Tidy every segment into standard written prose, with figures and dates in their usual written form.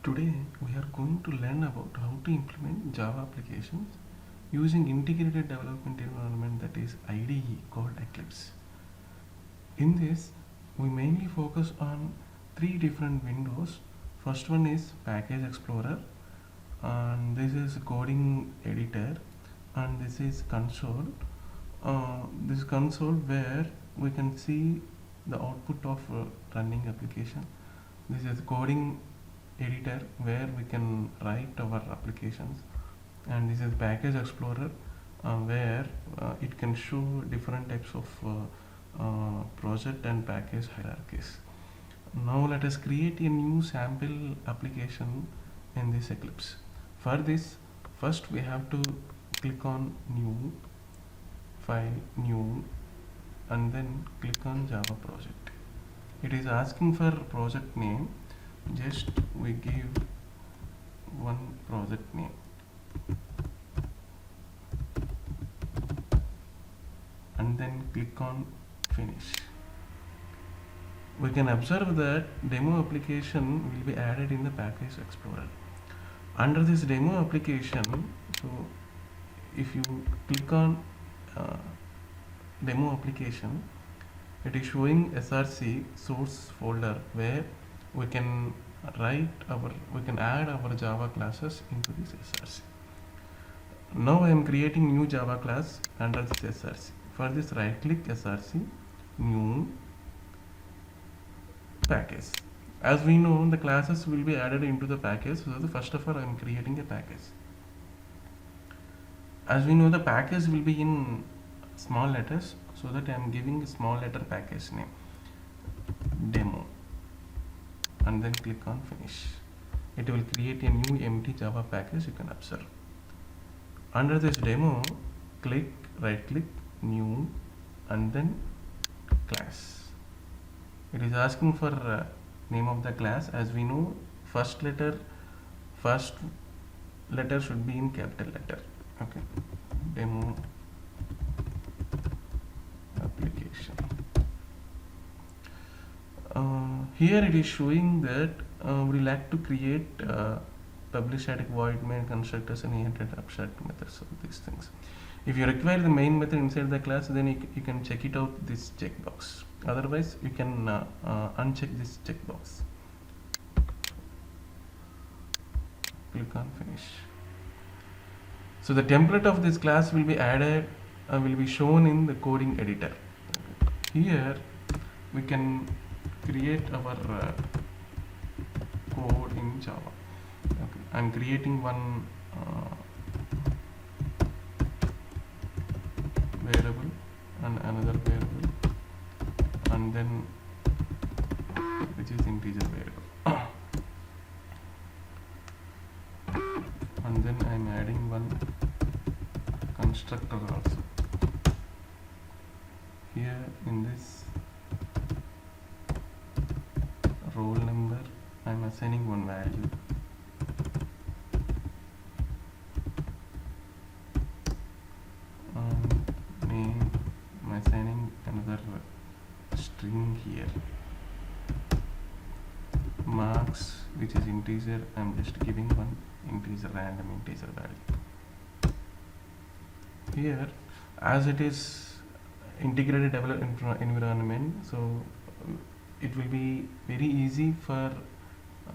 Today we are going to learn about how to implement Java applications using integrated development environment, that is IDE, called Eclipse. In this, we mainly focus on three different windows. First one is Package Explorer, and this is coding editor, and this is console. This console where we can see the output of running application. This is coding editor where we can write our applications, and this is Package Explorer where it can show different types of project and package hierarchies. Now let us create a new sample application in this Eclipse. For this, first we have to click on new, file, new, and then click on Java project. It is asking for project name. Just we give one project name, and then click on finish. We can observe that demo application will be added in the Package Explorer. Under this demo application, so if you click on uh, demo application, it is showing src source folder where we can we can add our Java classes into this src. Now I am creating new Java class under this src. For this, right click src, new, package. As we know, the classes will be added into the package, so first of all I am creating a package. As we know, the package will be in small letters, so that I am giving a small letter package name, demo, and then click on finish. It will create a new empty Java package, you can observe. Under this demo, right click, new, and then class. It is asking for name of the class. As we know, first letter should be in capital letter. Okay, demo application. Here it is showing that we like to create public static void main constructors and inherit abstract methods of these things. If you require the main method inside the class, then you can check it out this checkbox. Otherwise, you can uncheck this checkbox. Click on finish. So the template of this class will be added, will be shown in the coding editor. Here we can create our code in Java. Okay. I'm creating one variable and another variable, and then which is integer variable, and then I'm adding one constructor also. Here in this roll number, I'm assigning one value, name, I'm assigning another string here, marks, which is integer, I'm just giving one integer, random integer value. Here, as it is integrated development environment, so it will be very easy for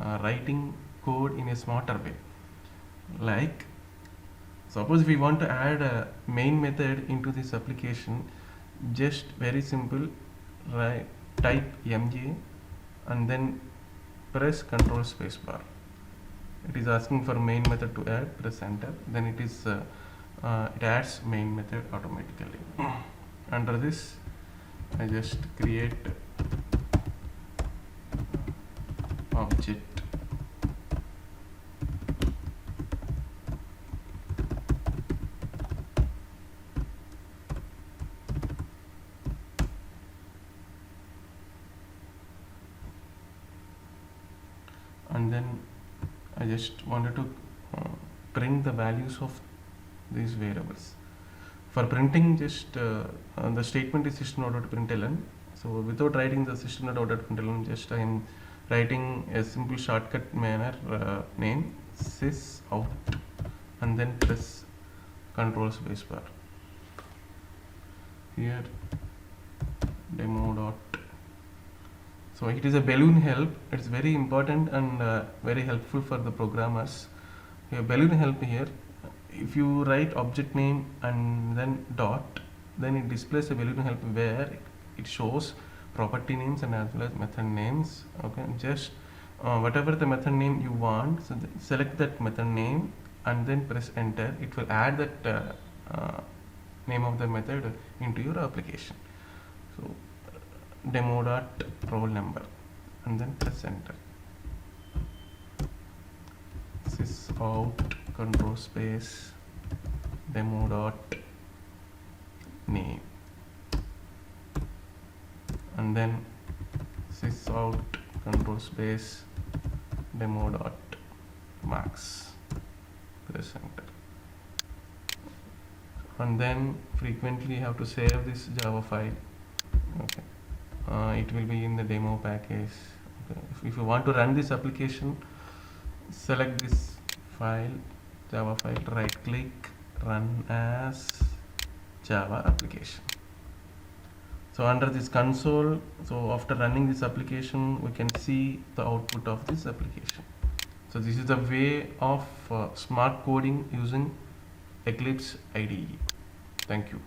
writing code in a smarter way. Like, suppose if we want to add a main method into this application, just very simple, type mj and then press Ctrl space bar. It is asking for main method to add, press enter, then it adds main method automatically. Under this, I just create object, and then I just wanted to print the values of these variables. For printing, just the statement is system.println. So without writing the system.println, just I am writing a simple shortcut manner name sys out and then press control spacebar. Here demo dot. So it is a balloon help. It's very important and very helpful for the programmers. Here balloon help here. If you write object name and then dot, then it displays a balloon help where it shows property names and as well as method names. Okay, just whatever the method name you want, so select that method name and then press enter. It will add that name of the method into your application. So demo dot roll number and then press enter. Sys out control space demo dot name and then sys out control space demo dot max. Press enter. And then frequently you have to save this Java file. Okay. It will be in the demo package. Okay. If you want to run this application, select this file, Java file, right click, run as Java application. So under this console, so after running this application, we can see the output of this application. So this is the way of smart coding using Eclipse IDE. Thank you.